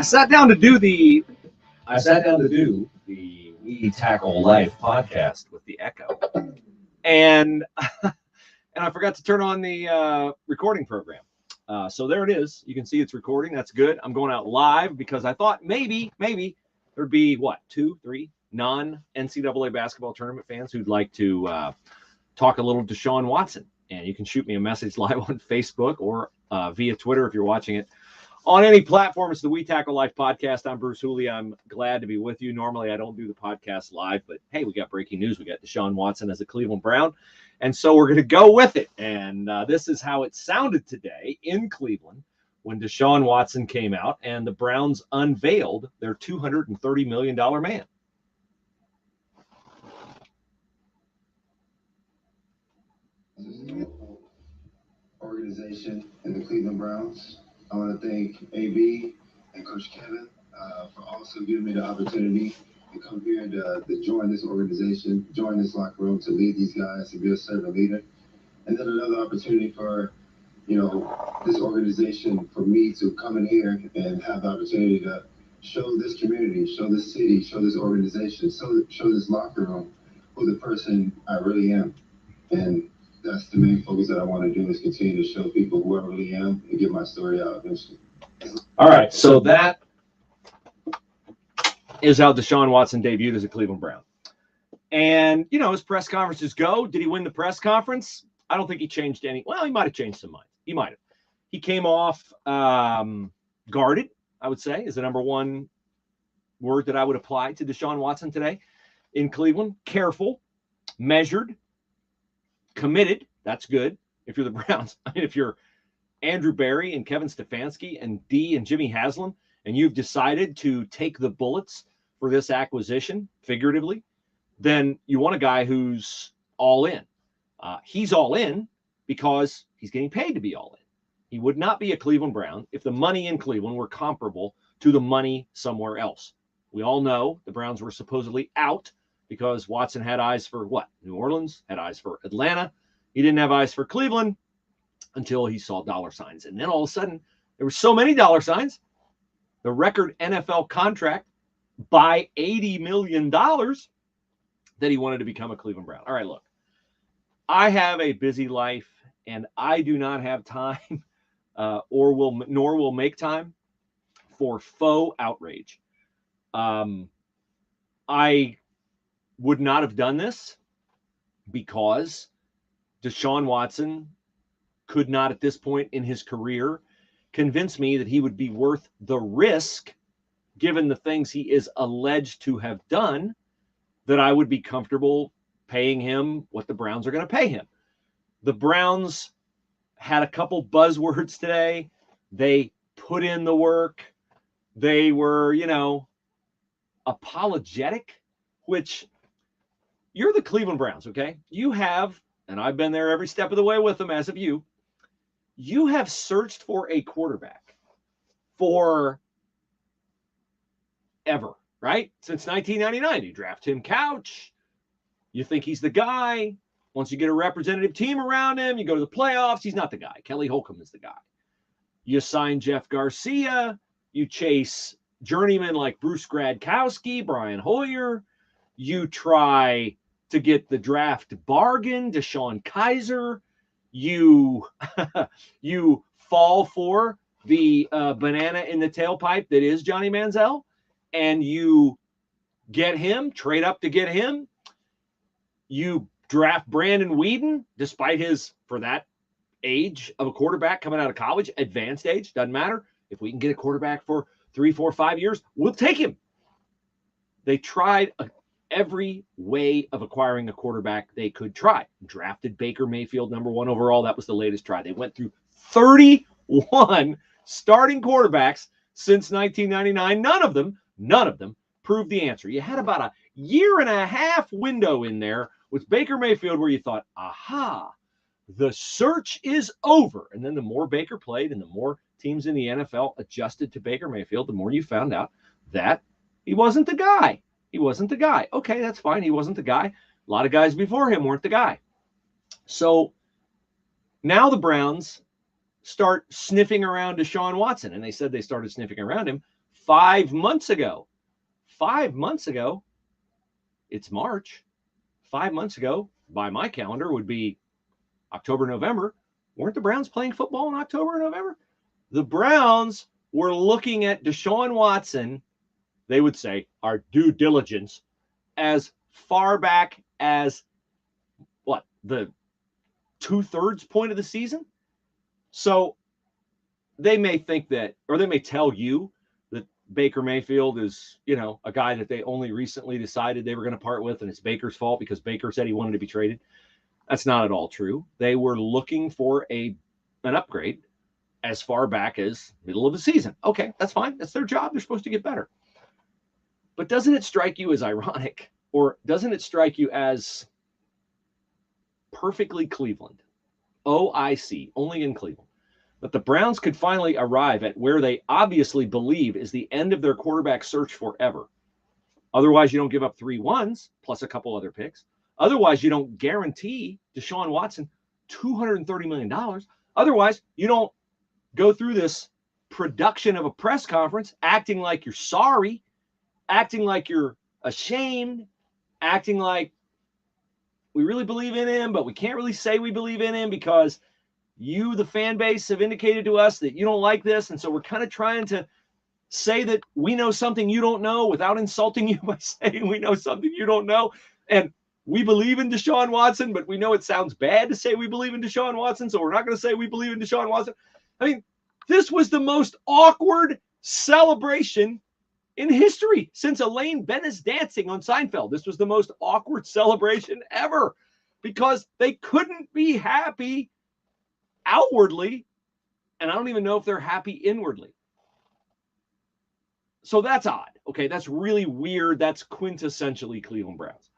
sat down to do the We Tackle Life podcast with the Echo, and I forgot to turn on the recording program. So there it is. You can see it's recording. That's good. I'm going out live because I thought maybe there'd be 2, 3 non-NCAA basketball tournament fans who'd like to talk a little DeShaun Watson. And you can shoot me a message live on Facebook or via Twitter if you're watching it on any platform. It's the We Tackle Life podcast. I'm Bruce Hooley. I'm glad to be with you. Normally, I don't do the podcast live, but hey, we got breaking news. We got DeShaun Watson as a Cleveland Brown, and so we're going to go with it. And this is how it sounded today in Cleveland when DeShaun Watson came out and the Browns unveiled their $230 million man. Organization in the Cleveland Browns. I want to thank AB and Coach Kevin for also giving me the opportunity to come here and to join this organization, join this locker room, to lead these guys, to be a servant leader. And then another opportunity for, this organization, for me to come in here and have the opportunity to show this community, show this city, show this organization, show this locker room who the person I really am. And that's the main focus that I want to do, is continue to show people who I really am and get my story out eventually. All right, so that is how DeShaun Watson debuted as a Cleveland Brown. And, his press conferences go. Did he win the press conference? I don't think he changed any. Well, he might have changed some minds. He might have. He came off guarded, I would say, is the number one word that I would apply to DeShaun Watson today in Cleveland. Careful, measured, committed. That's good if you're the Browns. I mean, if you're Andrew Berry and Kevin Stefanski and D and Jimmy Haslam, and you've decided to take the bullets for this acquisition, figuratively, then you want a guy who's all in. He's all in because he's getting paid to be all in. He would not be a Cleveland Brown if the money in Cleveland were comparable to the money somewhere else. We all know the Browns were supposedly out because Watson had eyes for what? New Orleans, had eyes for Atlanta. He didn't have eyes for Cleveland until he saw dollar signs. And then all of a sudden, there were so many dollar signs. The record NFL contract by $80 million that he wanted to become a Cleveland Brown. All right, look, I have a busy life, and I do not have time nor will make time for faux outrage. I would not have done this because DeShaun Watson could not at this point in his career convince me that he would be worth the risk, given the things he is alleged to have done, that I would be comfortable paying him what the Browns are going to pay him. The Browns had a couple buzzwords today. They put in the work. They were, apologetic, which you're the Cleveland Browns, okay? You have, and I've been there every step of the way with them as of you have searched for a quarterback for ever, right? Since 1999, you draft Tim Couch. You think he's the guy. Once you get a representative team around him, you go to the playoffs. He's not the guy. Kelly Holcomb is the guy. You sign Jeff Garcia. You chase journeymen like Bruce Gradkowski, Brian Hoyer. You try to get the draft bargain, DeShone Kizer. You fall for the banana in the tailpipe that is Johnny Manziel, and you get him, trade up to get him. You draft Brandon Whedon, despite his, for that age of a quarterback coming out of college, advanced age, doesn't matter. If we can get a quarterback for 3, 4, 5 years, we'll take him. They tried every way of acquiring a quarterback they could try. Drafted Baker Mayfield, number 1 overall. That was the latest try. They went through 31 starting quarterbacks since 1999. None of them proved the answer. You had about a year and a half window in there with Baker Mayfield where you thought, aha, the search is over. And then the more Baker played and the more teams in the NFL adjusted to Baker Mayfield, the more you found out that he wasn't the guy. He wasn't the guy. Okay, that's fine. He wasn't the guy. A lot of guys before him weren't the guy. So now the Browns start sniffing around DeShaun Watson, and they said they started sniffing around him 5 months ago, it's March. 5 months ago, by my calendar, would be October, November. Weren't the Browns playing football in October and November? The Browns were looking at DeShaun Watson, they would say, our due diligence, as far back as, what, the 2/3 point of the season? So they may think that, or they may tell you that Baker Mayfield is, a guy that they only recently decided they were going to part with, and it's Baker's fault because Baker said he wanted to be traded. That's not at all true. They were looking for an upgrade as far back as middle of the season. Okay, that's fine. That's their job. They're supposed to get better. But doesn't it strike you as ironic, or doesn't it strike you as perfectly Cleveland? OIC, only in Cleveland. That the Browns could finally arrive at where they obviously believe is the end of their quarterback search forever. Otherwise, you don't give up 3 ones plus a couple other picks. Otherwise, you don't guarantee DeShaun Watson $230 million. Otherwise, you don't go through this production of a press conference acting like you're sorry, acting like you're ashamed, acting like we really believe in him, but we can't really say we believe in him because you, the fan base, have indicated to us that you don't like this. And so we're kind of trying to say that we know something you don't know without insulting you by saying we know something you don't know. And we believe in DeShaun Watson, but we know it sounds bad to say we believe in DeShaun Watson, so we're not going to say we believe in DeShaun Watson. I mean, this was the most awkward celebration in history since Elaine Bennis dancing on Seinfeld. This was the most awkward celebration ever because they couldn't be happy outwardly, and I don't even know if they're happy inwardly. So that's odd. Okay, that's really weird. That's quintessentially Cleveland Browns.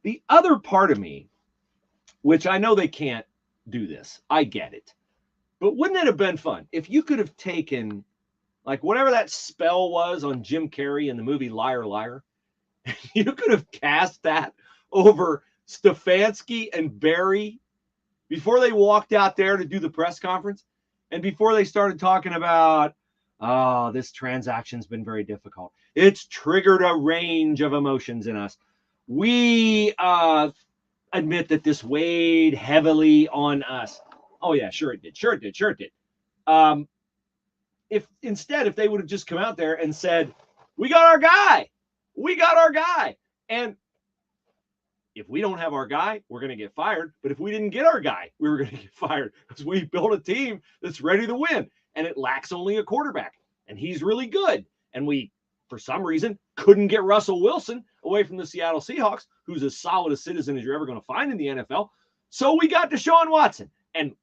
The other part of me, which I know they can't do this, I get it, but wouldn't it have been fun if you could have taken, like, whatever that spell was on Jim Carrey in the movie Liar Liar, you could have cast that over Stefanski and Barry before they walked out there to do the press conference and before they started talking about, oh, this transaction's been very difficult. It's triggered a range of emotions in us. We admit that this weighed heavily on us. Oh, yeah, sure it did. If they would have just come out there and said, we got our guy. And if we don't have our guy, we're going to get fired. But if we didn't get our guy, we were going to get fired because we built a team that's ready to win. And it lacks only a quarterback. And he's really good. And we, for some reason, couldn't get Russell Wilson away from the Seattle Seahawks, who's as solid a citizen as you're ever going to find in the NFL. So we got DeShaun Watson. And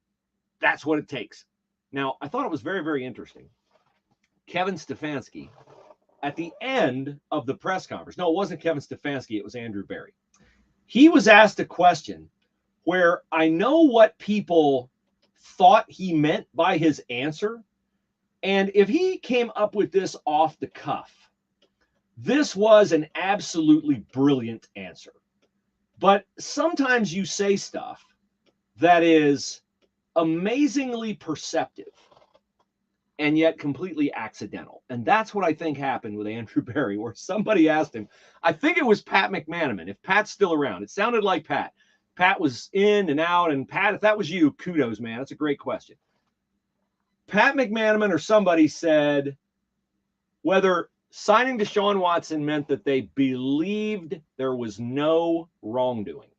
that's what it takes. Now, I thought it was very, very interesting. Kevin Stefanski, at the end of the press conference, no, it wasn't Kevin Stefanski, it was Andrew Berry. He was asked a question where I know what people thought he meant by his answer. And if he came up with this off the cuff, this was an absolutely brilliant answer. But sometimes you say stuff that is amazingly perceptive and yet completely accidental. And that's what I think happened with Andrew Berry, where somebody asked him, I think it was Pat McManaman, if Pat's still around. It sounded like Pat. Pat was in and out. And Pat, if that was you, kudos, man. That's a great question. Pat McManaman or somebody said whether signing DeShaun Watson meant that they believed there was no wrongdoing.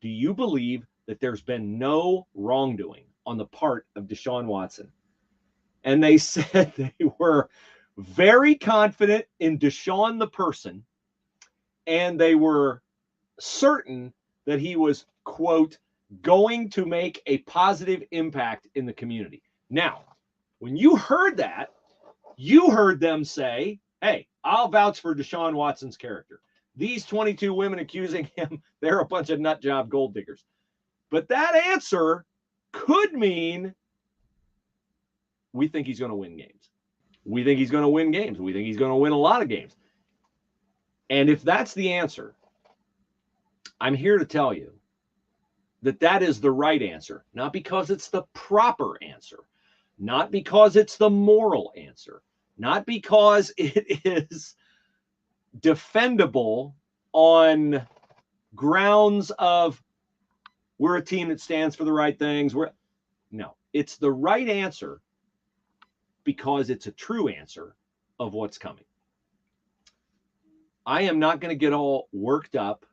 Do you believe that there's been no wrongdoing on the part of DeShaun Watson? And they said they were very confident in DeShaun the person, and they were certain that he was, quote, going to make a positive impact in the community. Now, when you heard that, you heard them say, hey, I'll vouch for DeShaun Watson's character. These 22 women accusing him, they're a bunch of nut job gold diggers. But that answer could mean we think he's going to win games. We think he's going to win games. We think he's going to win a lot of games. And if that's the answer, I'm here to tell you that that is the right answer, not because it's the proper answer, not because it's the moral answer, not because it is defendable on grounds of we're a team that stands for the right things. No, it's the right answer because it's a true answer of what's coming. I am not going to get all worked up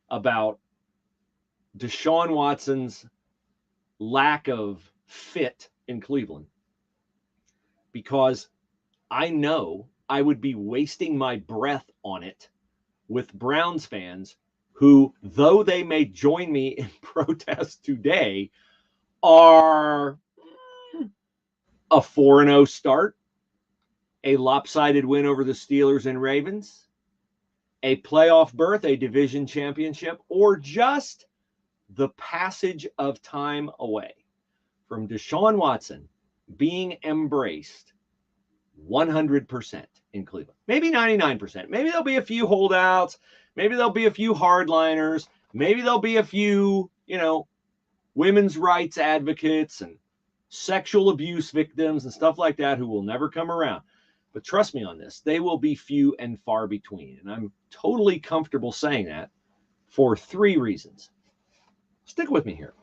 about DeShaun Watson's lack of fit in Cleveland because I know I would be wasting my breath on it with Browns fans who, though they may join me in protest today, are a 4-0 start, a lopsided win over the Steelers and Ravens, a playoff berth, a division championship, or just the passage of time away from DeShaun Watson being embraced 100% in Cleveland. Maybe 99%. Maybe there'll be a few holdouts. Maybe there'll be a few hardliners. Maybe there'll be a few, women's rights advocates and sexual abuse victims and stuff like that who will never come around. But trust me on this, they will be few and far between. And I'm totally comfortable saying that for 3 reasons. Stick with me here.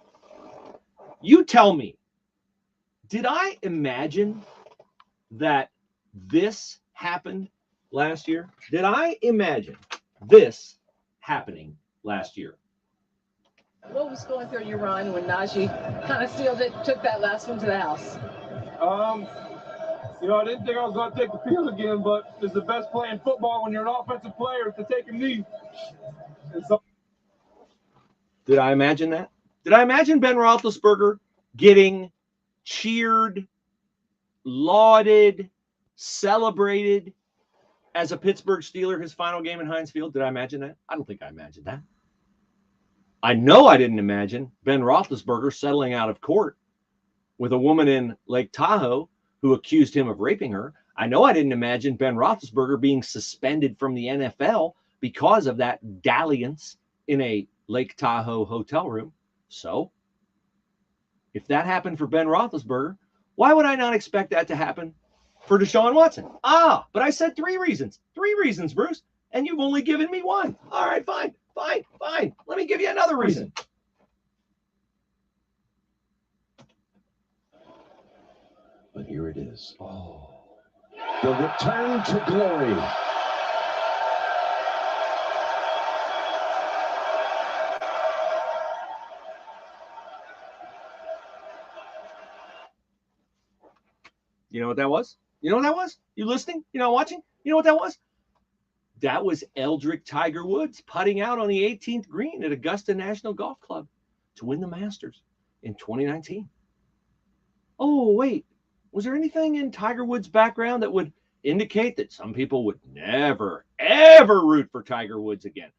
You tell me, did I imagine that this happened last year? Did I imagine this happening last year? What was going through your mind when Najee kind of sealed it, took that last one to the house? I didn't think I was going to take the field again, but it's the best play in football when you're an offensive player to take a knee. Did I imagine that? Did I imagine Ben Roethlisberger getting cheered, lauded, celebrated as a Pittsburgh Steeler his final game in Heinz Field? Did I imagine that? I don't think I imagined that. I know I didn't imagine Ben Roethlisberger settling out of court with a woman in Lake Tahoe who accused him of raping her. I know I didn't imagine Ben Roethlisberger being suspended from the NFL because of that dalliance in a Lake Tahoe hotel room. So, if that happened for Ben Roethlisberger, why would I not expect that to happen for DeShaun Watson? But I said 3 reasons. 3 reasons, Bruce, and you've only given me 1. All right, fine. Let me give you another reason. But here it is. The return to glory. You know what that was? You know what that was? You listening? You know, watching? You know what that was? That was Eldrick Tiger Woods putting out on the 18th green at Augusta National Golf Club to win the Masters in 2019. Oh, wait. Was there anything in Tiger Woods' background that would indicate that some people would never, ever root for Tiger Woods again?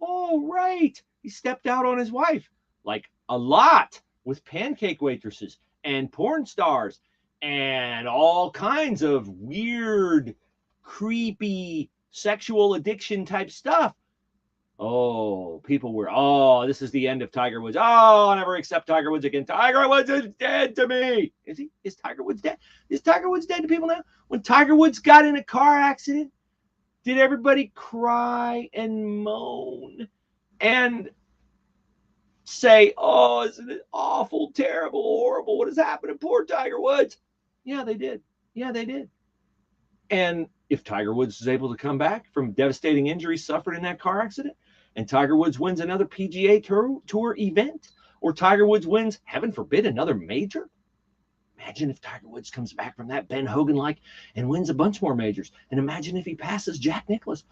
Oh, right. He stepped out on his wife, like a lot, with pancake waitresses and porn stars and all kinds of weird, creepy, sexual addiction type stuff. Oh, people were, this is the end of Tiger Woods. I'll never accept Tiger Woods again. Tiger Woods is dead to me. Is he? Is Tiger Woods dead? Is Tiger Woods dead to people now? When Tiger Woods got in a car accident, did everybody cry and moan and say, isn't it awful, terrible, horrible? What has happened to poor Tiger Woods? Yeah, they did. And if Tiger Woods is able to come back from devastating injuries suffered in that car accident, and Tiger Woods wins another PGA Tour event, or Tiger Woods wins, heaven forbid, another major, imagine if Tiger Woods comes back from that Ben Hogan-like and wins a bunch more majors. And imagine if he passes Jack Nicklaus.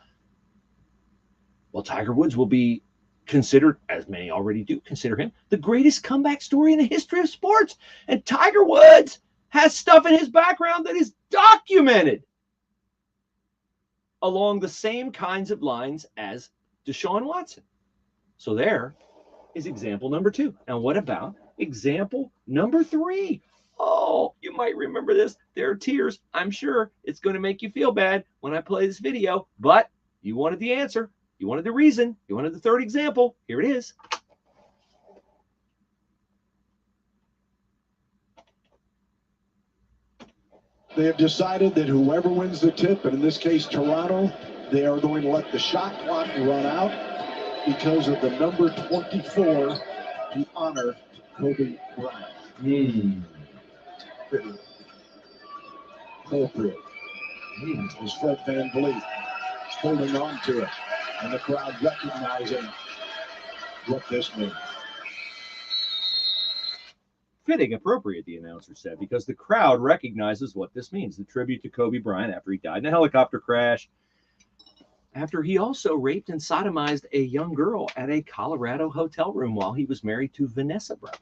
Well, Tiger Woods will be considered, as many already do consider him, the greatest comeback story in the history of sports. And Tiger Woods has stuff in his background that is documented along the same kinds of lines as DeShaun Watson. So there is example number 2. And what about example number 3? Oh, you might remember this. There are tears. I'm sure it's going to make you feel bad when I play this video, but you wanted the answer. You wanted the reason. You wanted the 3rd example. Here it is. They have decided that whoever wins the tip, and in this case Toronto, they are going to let the shot clock run out because of the number 24 to honor Kobe Bryant. Appropriate. As Fred VanVleet is holding on to it, and the crowd recognizing what this means. Fitting, appropriate, the announcer said, because the crowd recognizes what this means. The tribute to Kobe Bryant after he died in a helicopter crash, after he also raped and sodomized a young girl at a Colorado hotel room while he was married to Vanessa Bryant.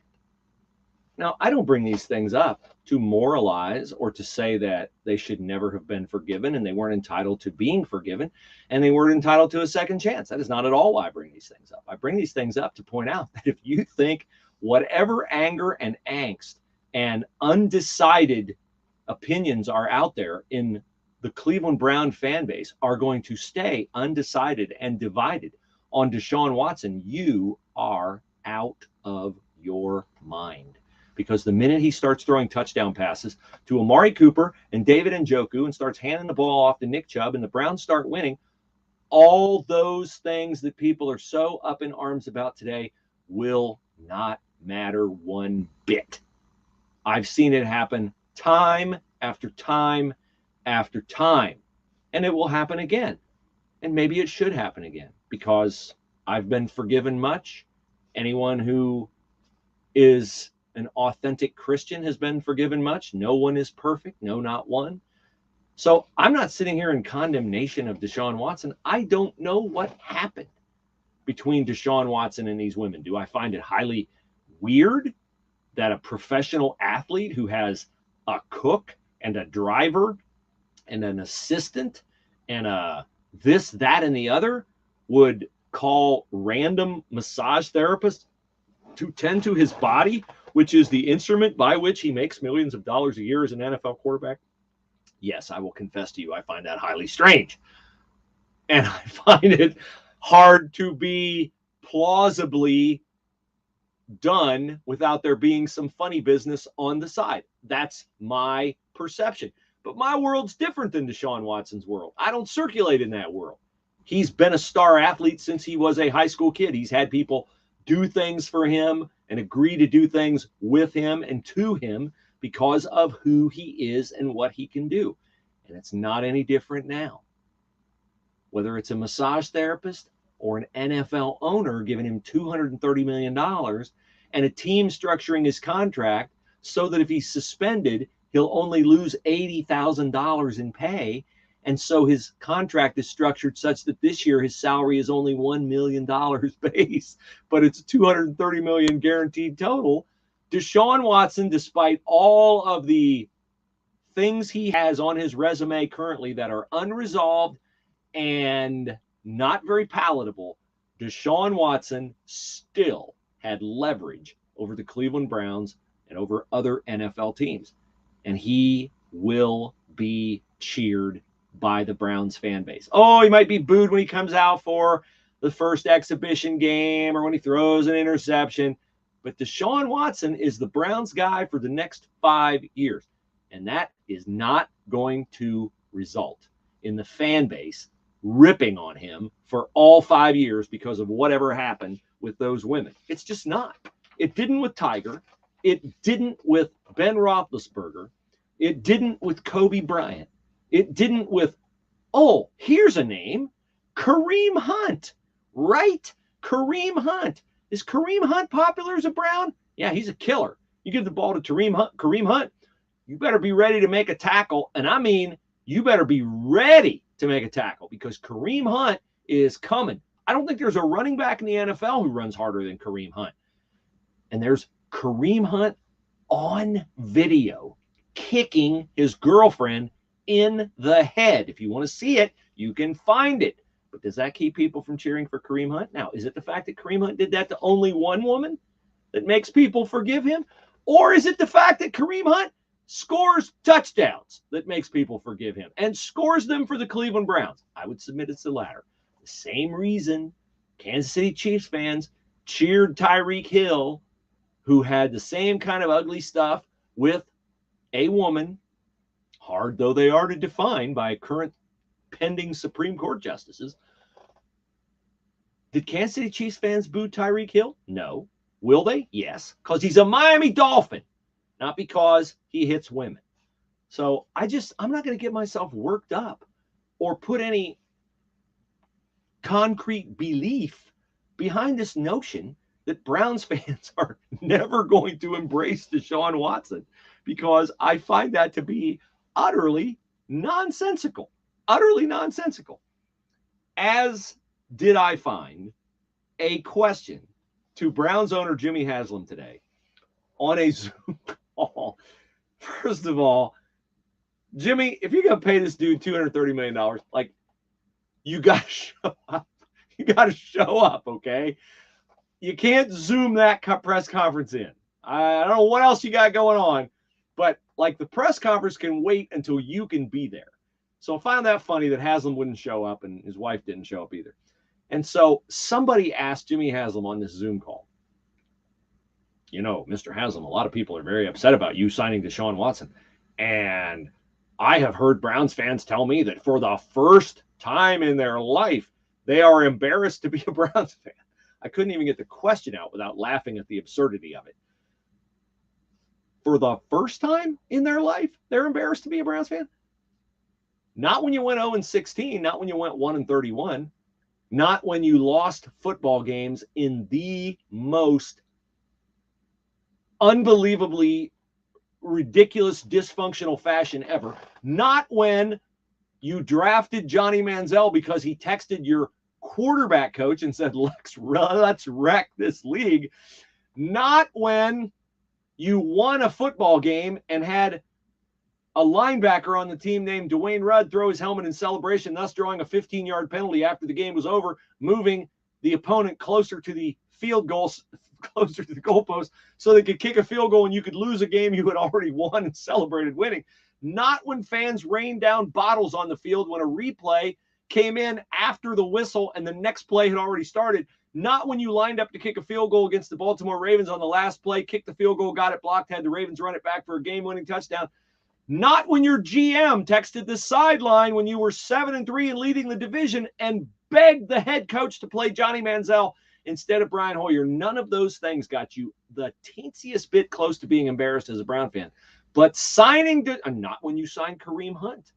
Now, I don't bring these things up to moralize or to say that they should never have been forgiven and they weren't entitled to being forgiven and they weren't entitled to a second chance. That is not at all why I bring these things up. I bring these things up to point out that if you think whatever anger and angst and undecided opinions are out there in the Cleveland Brown fan base are going to stay undecided and divided on DeShaun Watson, you are out of your mind. Because the minute he starts throwing touchdown passes to Amari Cooper and David Njoku and starts handing the ball off to Nick Chubb and the Browns start winning, all those things that people are so up in arms about today will not matter one bit. I've seen it happen time after time after time, and it will happen again. And maybe it should happen again because I've been forgiven much. Anyone who is an authentic Christian has been forgiven much. No one is perfect. No, not one. So I'm not sitting here in condemnation of DeShaun Watson. I don't know what happened between DeShaun Watson and these women. Do I find it highly weird that a professional athlete who has a cook and a driver and an assistant and a this, that, and the other would call random massage therapists to tend to his body, which is the instrument by which he makes millions of dollars a year as an NFL quarterback? Yes, I will confess to you, I find that highly strange. And I find it hard to be plausibly done without there being some funny business on the side. That's my perception. But my world's different than DeShaun Watson's world. I don't circulate in that world. He's been a star athlete since he was a high school kid. He's had people do things for him and agree to do things with him and to him because of who he is and what he can do. And it's not any different now. Whether it's a massage therapist or an NFL owner giving him $230 million and a team structuring his contract so that if he's suspended, he'll only lose $80,000 in pay. And so his contract is structured such that this year his salary is only $1 million base, but it's $230 million guaranteed total. DeShaun Watson, despite all of the things he has on his resume currently that are unresolved and not very palatable, DeShaun Watson still had leverage over the Cleveland Browns and over other NFL teams. And he will be cheered by the Browns fan base. Oh, he might be booed when he comes out for the first exhibition game or when he throws an interception. But DeShaun Watson is the Browns guy for the next 5 years. And that is not going to result in the fan base ripping on him for all 5 years because of whatever happened with those women. It's just not. It didn't with Tiger. It didn't with Ben Roethlisberger. It didn't with Kobe Bryant. It didn't with, oh, here's a name, Kareem Hunt, right? Kareem Hunt. Is Kareem Hunt popular as a Brown? Yeah, he's a killer. You give the ball to Kareem Hunt, you better be ready to make a tackle. And I mean, you better be ready to make a tackle because Kareem Hunt is coming. I don't think there's a running back in the NFL who runs harder than Kareem Hunt. And there's Kareem Hunt on video kicking his girlfriend in the head. If you want to see it, you can find it. But does that keep people from cheering for Kareem Hunt? Now, is it the fact that Kareem Hunt did that to only one woman that makes people forgive him? Or is it the fact that Kareem Hunt scores touchdowns that makes people forgive him and scores them for the Cleveland Browns? I would submit it's the latter. The same reason Kansas City Chiefs fans cheered Tyreek Hill, who had the same kind of ugly stuff with a woman hard though they are to define by current pending Supreme Court justices. Did Kansas City Chiefs fans boo Tyreek Hill? No. Will they? Yes. Because he's a Miami Dolphin, not because he hits women. So I'm not going to get myself worked up or put any concrete belief behind this notion that Browns fans are never going to embrace DeShaun Watson, because I find that to be utterly nonsensical. Utterly nonsensical. As did I find a question to Browns owner Jimmy Haslam today on a Zoom call. First of all, Jimmy, if you're going to pay this dude $230 million, like, you got to show up. You got to show up, okay? You can't Zoom that press conference in. I don't know what else you got going on, but, like, the press conference can wait until you can be there. So I found that funny that Haslam wouldn't show up and his wife didn't show up either. And so somebody asked Jimmy Haslam on this Zoom call, you know, Mr. Haslam, a lot of people are very upset about you signing DeShaun Watson. And I have heard Browns fans tell me that for the first time in their life, they are embarrassed to be a Browns fan. I couldn't even get the question out without laughing at the absurdity of it. For the first time in their life, they're embarrassed to be a Browns fan? Not when you went 0-16, not when you went 1-31, not when you lost football games in the most unbelievably ridiculous, dysfunctional fashion ever. Not when you drafted Johnny Manziel because he texted your quarterback coach and said, let's wreck this league. Not when you won a football game and had a linebacker on the team named Dwayne Rudd throw his helmet in celebration, thus drawing a 15-yard penalty after the game was over, moving the opponent closer to the field goals, closer to the goalpost, so they could kick a field goal and you could lose a game you had already won and celebrated winning. Not when fans rained down bottles on the field when a replay came in after the whistle and the next play had already started. Not when you lined up to kick a field goal against the Baltimore Ravens on the last play, kicked the field goal, got it blocked, had the Ravens run it back for a game-winning touchdown. Not when your GM texted the sideline when you were 7-3 and leading the division and begged the head coach to play Johnny Manziel instead of Brian Hoyer. None of those things got you the teensiest bit close to being embarrassed as a Brown fan. But not when you signed Kareem Hunt,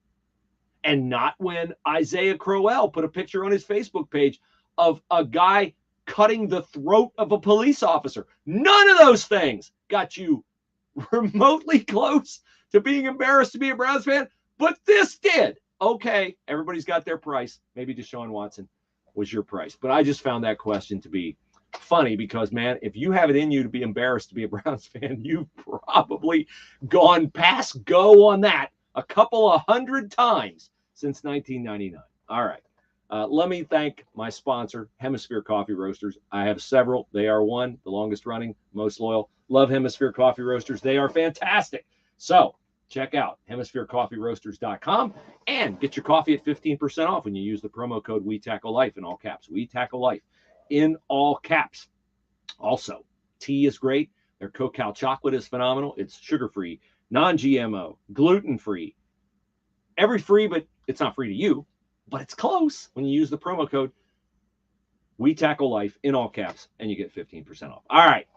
and not when Isaiah Crowell put a picture on his Facebook page of a guy cutting the throat of a police officer. None of those things got you remotely close to being embarrassed to be a Browns fan, but this did. Okay, everybody's got their price. Maybe DeShaun Watson was your price. But I just found that question to be funny because, man, if you have it in you to be embarrassed to be a Browns fan, you've probably gone past go on that a couple of hundred times since 1999. All right. Let me thank my sponsor, Hemisphere Coffee Roasters. I have several. They are one, the longest running, most loyal. Love Hemisphere Coffee Roasters. They are fantastic. So check out hemispherecoffeeroasters.com and get your coffee at 15% off when you use the promo code WeTackleLife in all caps. WeTackleLife in all caps. Also, tea is great. Their Cocoa chocolate is phenomenal. It's sugar-free, non-GMO, gluten-free. Every free, but it's not free to you, but it's close when you use the promo code WeTackleLife in all caps and you get 15% off. All right.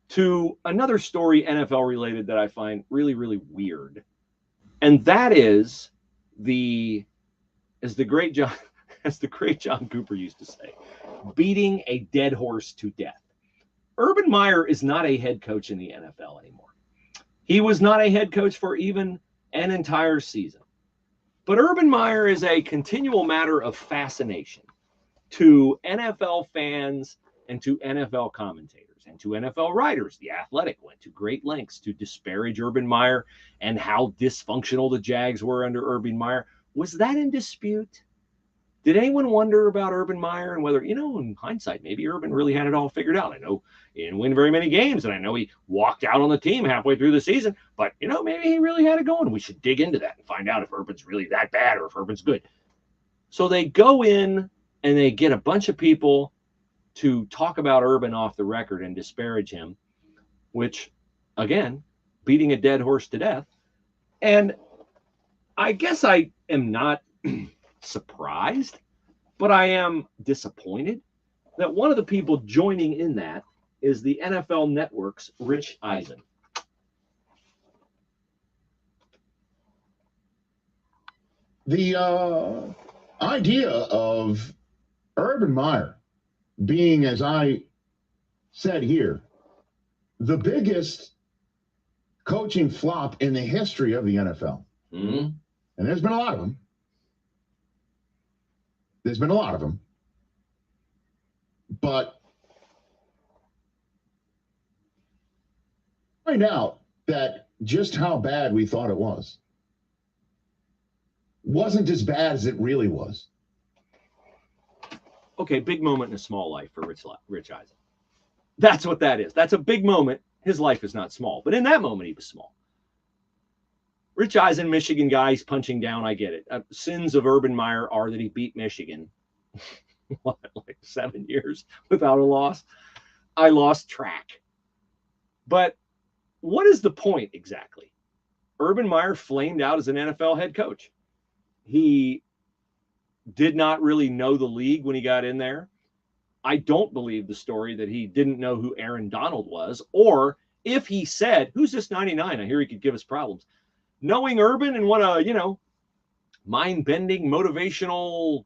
To another story, NFL related, that I find really, really weird. And that is as the great John Cooper used to say, beating a dead horse to death. Urban Meyer is not a head coach in the NFL anymore. He was not a head coach for even an entire season. But Urban Meyer is a continual matter of fascination to NFL fans and to NFL commentators and to NFL writers. The Athletic went to great lengths to disparage Urban Meyer and how dysfunctional the Jags were under Urban Meyer. Was that in dispute? Did anyone wonder about Urban Meyer and whether, in hindsight, maybe Urban really had it all figured out? I know he didn't win very many games, and I know he walked out on the team halfway through the season, but, maybe he really had it going. We should dig into that and find out if Urban's really that bad or if Urban's good. So they go in and they get a bunch of people to talk about Urban off the record and disparage him, which, again, beating a dead horse to death. And I guess I am not surprised, but I am disappointed that one of the people joining in that is the NFL Network's Rich Eisen. The idea of Urban Meyer being, as I said here, the biggest coaching flop in the history of the NFL. Mm-hmm. And there's been a lot of them. There's been a lot of them. But find out that just how bad we thought it wasn't as bad as it really was. Okay, big moment in a small life for Rich Eisen. That's what that is. That's a big moment. His life is not small, but in that moment, he was small. Rich Eisen, Michigan guy, he's punching down. I get it. Sins of Urban Meyer are that he beat Michigan, what, like 7 years without a loss? I lost track. But what is the point exactly? Urban Meyer flamed out as an NFL head coach. He did not really know the league when he got in there. I don't believe the story that he didn't know who Aaron Donald was, or if he said, who's this 99? I hear he could give us problems. Knowing Urban and what a, mind-bending, motivational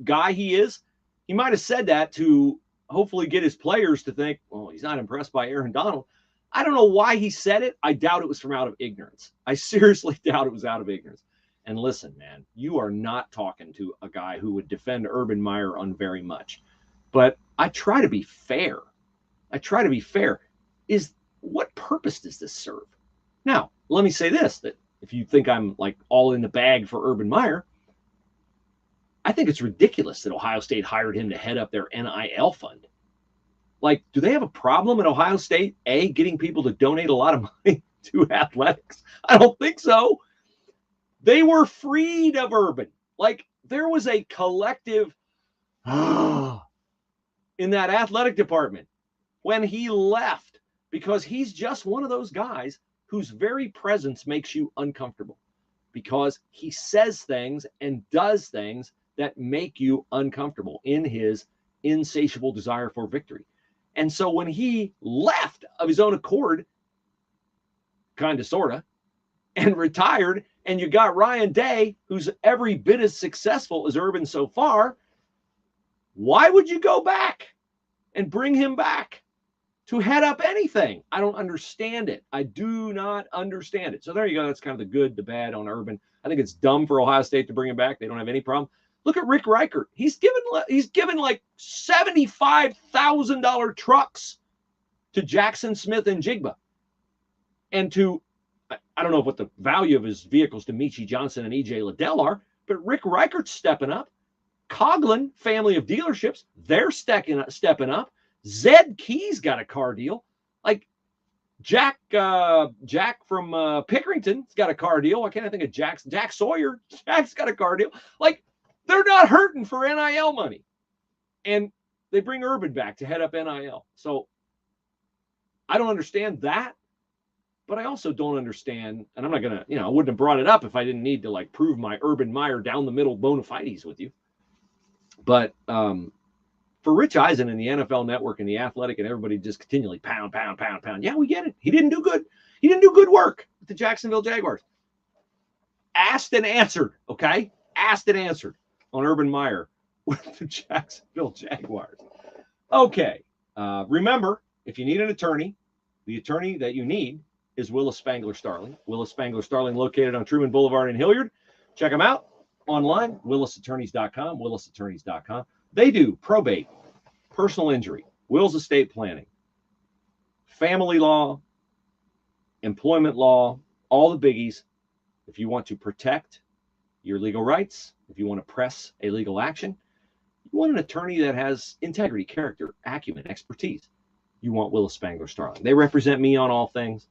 guy he is, he might have said that to hopefully get his players to think, well, he's not impressed by Aaron Donald. I don't know why he said it. I doubt it was from out of ignorance. I seriously doubt it was out of ignorance. And listen, man, you are not talking to a guy who would defend Urban Meyer on very much. But I try to be fair. What purpose does this serve? Now, let me say this, that if you think I'm like all in the bag for Urban Meyer, I think it's ridiculous that Ohio State hired him to head up their NIL fund. Like, do they have a problem at Ohio State, getting people to donate a lot of money to athletics? I don't think so. They were freed of Urban. Like, there was a collective in that athletic department when he left, because he's just one of those guys whose very presence makes you uncomfortable, because he says things and does things that make you uncomfortable in his insatiable desire for victory. And so when he left of his own accord, kind of, sort of, and retired, and you got Ryan Day, who's every bit as successful as Urban so far, why would you go back and bring him back to head up anything? I don't understand it. I do not understand it. So there you go. That's kind of the good, the bad on Urban. I think it's dumb for Ohio State to bring him back. They don't have any problem. Look at Rick Reichert. He's given like $75,000 trucks to Jackson Smith and Jigba, and to, I don't know what the value of his vehicles to Michi Johnson and EJ Liddell are, but Rick Reichert's stepping up. Coughlin family of dealerships, they're stepping up. Zed Key's got a car deal. Like Jack from Pickerington's got a car deal. Why can't I think of Jack Sawyer? Jack's got a car deal. Like, they're not hurting for NIL money. And they bring Urban back to head up NIL. So I don't understand that. But I also don't understand, and I'm not going to, I wouldn't have brought it up if I didn't need to like prove my Urban Meyer down the middle bona fides with you. But for Rich Eisen and the NFL Network and the Athletic and everybody just continually pound. Yeah, we get it. He didn't do good. He didn't do good work with the Jacksonville Jaguars. Asked and answered, okay? Asked and answered on Urban Meyer with the Jacksonville Jaguars. Okay. Remember, if you need an attorney, the attorney that you need is Willis Spangler Starling. Willis Spangler Starling, located on Truman Boulevard in Hilliard. Check them out online, willisattorneys.com. They do probate, personal injury, wills, estate planning, family law, employment law, all the biggies. If you want to protect your legal rights, if you want to press a legal action, you want an attorney that has integrity, character, acumen, expertise. You want Willis Spangler Starling. They represent me on all things.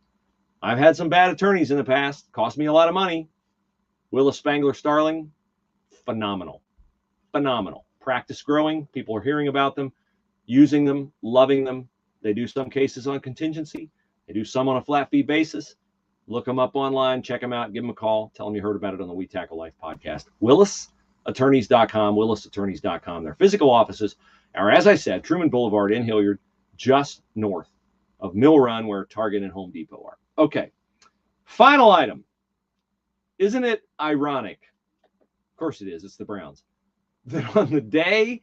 I've had some bad attorneys in the past, cost me a lot of money. Willis Spangler Starling, phenomenal. Practice growing. People are hearing about them, using them, loving them. They do some cases on contingency. They do some on a flat fee basis. Look them up online, check them out, give them a call, tell them you heard about it on the We Tackle Life podcast. WillisAttorneys.com, WillisAttorneys.com. Their physical offices are, as I said, Truman Boulevard in Hilliard, just north of Mill Run, where Target and Home Depot are. Okay, final item. Isn't it ironic? Of course it is. It's the Browns. That on the day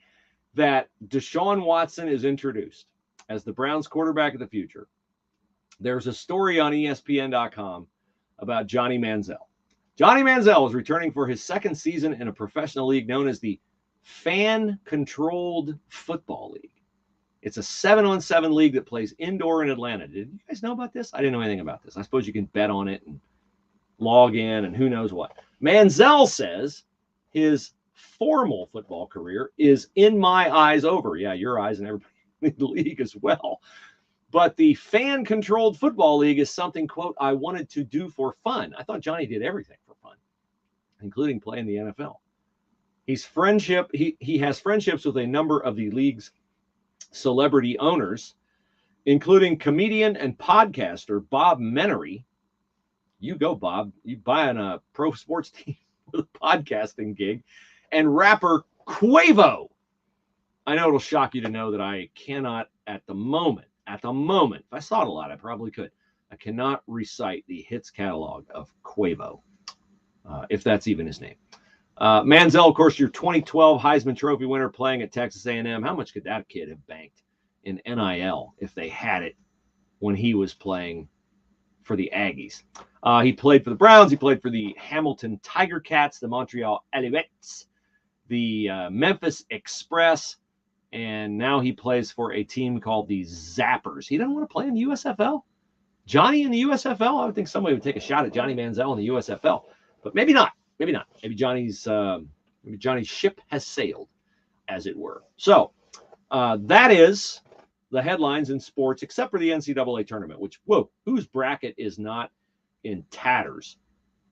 that DeShaun Watson is introduced as the Browns quarterback of the future, there's a story on ESPN.com about Johnny Manziel. Johnny Manziel is returning for his second season in a professional league known as the Fan-Controlled Football League. It's a 7-on-7 league that plays indoor in Atlanta. Did you guys know about this? I didn't know anything about this. I suppose you can bet on it and log in and who knows what. Manziel says his formal football career is, in my eyes, over. Yeah, your eyes and everybody in the league as well. But the Fan-Controlled Football League is something, quote, I wanted to do for fun. I thought Johnny did everything for fun, including playing the NFL. He has friendships with a number of the league's celebrity owners, including comedian and podcaster Bob Menery. You go, Bob. You buying a pro sports team with a podcasting gig. And rapper Quavo. I know it'll shock you to know that I cannot at the moment, if I saw it a lot, I probably could. I cannot recite the hits catalog of Quavo, if that's even his name. Manziel, of course, your 2012 Heisman Trophy winner playing at Texas A&M. How much could that kid have banked in NIL if they had it when he was playing for the Aggies? He played for the Browns. He played for the Hamilton Tiger Cats, the Montreal Alouettes, the Memphis Express, and now he plays for a team called the Zappers. He doesn't want to play in the USFL? Johnny in the USFL? I would think somebody would take a shot at Johnny Manziel in the USFL, but maybe not. Maybe not. Maybe Johnny's ship has sailed, as it were. So that is the headlines in sports, except for the NCAA tournament, which, whoa, whose bracket is not in tatters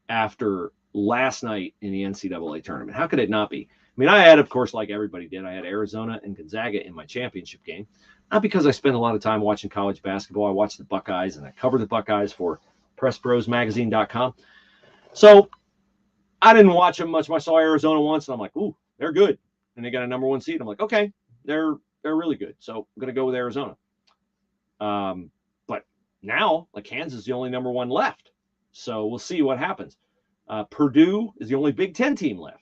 after last night in the NCAA tournament? How could it not be? I mean, I had, of course, like everybody did, I had Arizona and Gonzaga in my championship game. Not because I spend a lot of time watching college basketball. I watch the Buckeyes, and I cover the Buckeyes for PressProsMagazine.com. So I didn't watch them much. I saw Arizona once, and I'm like, ooh, they're good. And they got a number one seed. I'm like, okay, they're really good. So I'm going to go with Arizona. But now, like, Kansas is the only number one left. So we'll see what happens. Purdue is the only Big Ten team left.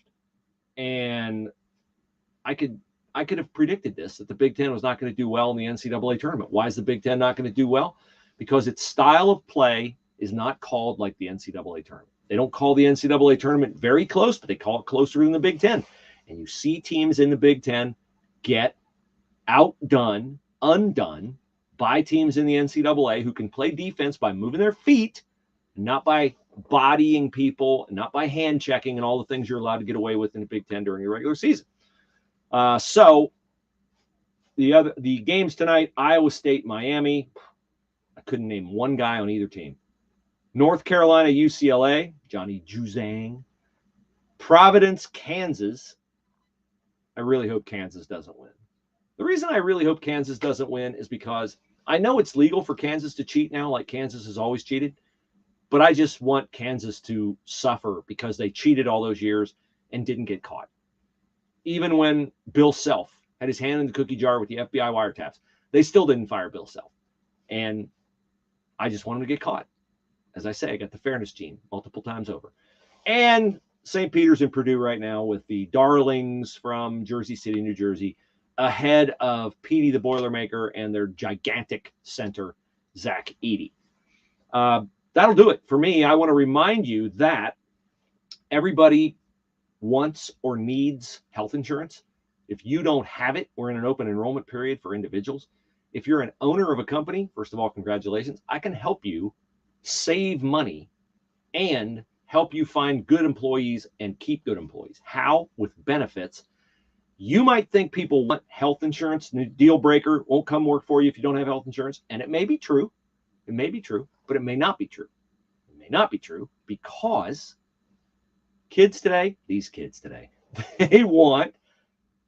And I could have predicted this, that the Big Ten was not going to do well in the NCAA tournament. Why is the Big Ten not going to do well? Because its style of play is not called like the NCAA tournament. They don't call the NCAA tournament very close, but they call it closer than the Big Ten. And you see teams in the Big Ten get outdone, undone by teams in the NCAA who can play defense by moving their feet, not by bodying people, not by hand checking and all the things you're allowed to get away with in the Big Ten during your regular season. So the games tonight, Iowa State, Miami. I couldn't name one guy on either team. North Carolina, UCLA, Johnny Juzang. Providence, Kansas. I really hope Kansas doesn't win. The reason I really hope Kansas doesn't win is because I know it's legal for Kansas to cheat now, like Kansas has always cheated. But I just want Kansas to suffer because they cheated all those years and didn't get caught. Even when Bill Self had his hand in the cookie jar with the FBI wiretaps, they still didn't fire Bill Self. And I just want him to get caught. As I say, I got the fairness gene multiple times over. And St. Peter's and Purdue right now with the Darlings from Jersey City, New Jersey, ahead of Petey the Boilermaker and their gigantic center, Zach Edey. That'll do it for me. I want to remind you that everybody wants or needs health insurance. If you don't have it, we're in an open enrollment period for individuals. If you're an owner of a company, first of all, congratulations. I can help you save money and help you find good employees and keep good employees. How? With benefits. You might think people want health insurance, deal breaker, won't come work for you if you don't have health insurance. And it may be true. It may be true, but it may not be true. It may not be true because these kids today, they want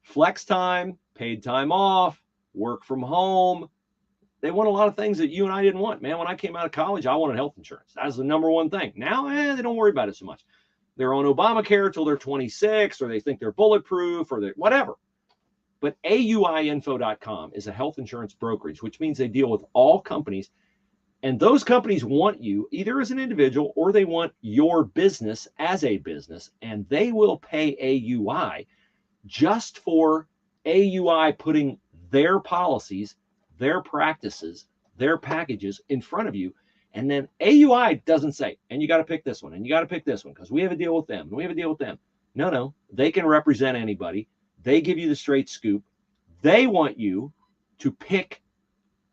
flex time, paid time off, work from home, They want a lot of things that you and I didn't want. Man, when I came out of college, I wanted health insurance. That was the number one thing. Now, they don't worry about it so much. They're on Obamacare till they're 26, or they think they're bulletproof, or whatever. But AUIinfo.com is a health insurance brokerage, which means they deal with all companies. And those companies want you either as an individual or they want your business as a business. And they will pay AUI just for AUI putting their policies, their practices, their packages in front of you. And then AUI doesn't say, and you got to pick this one, and you got to pick this one because we have a deal with them, and we have a deal with them. No, they can represent anybody. They give you the straight scoop. They want you to pick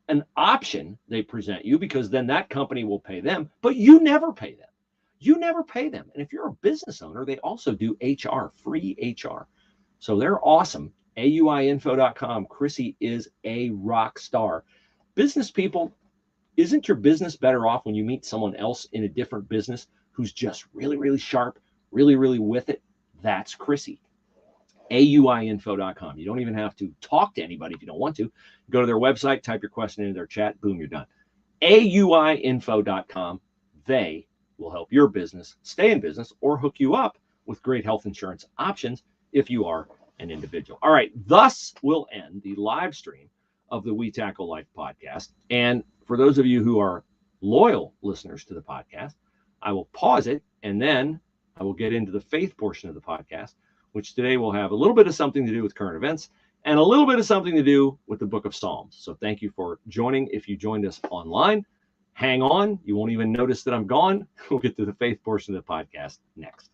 an option they present you because then that company will pay them, but you never pay them. You never pay them. And if you're a business owner, they also do HR, free HR. So they're awesome. AUIinfo.com. Chrissy is a rock star. Business people, isn't your business better off when you meet someone else in a different business who's just really, really sharp, really, really with it? That's Chrissy. AUIinfo.com. You don't even have to talk to anybody if you don't want to. Go to their website, type your question into their chat, boom, you're done. AUIinfo.com. They will help your business stay in business or hook you up with great health insurance options if you are an individual. All right, thus will end the live stream of the We Tackle Life podcast. And for those of you who are loyal listeners to the podcast, I will pause it and then I will get into the faith portion of the podcast, which today will have a little bit of something to do with current events and a little bit of something to do with the book of Psalms. So thank you for joining. If you joined us online, hang on. You won't even notice that I'm gone. We'll get to the faith portion of the podcast next.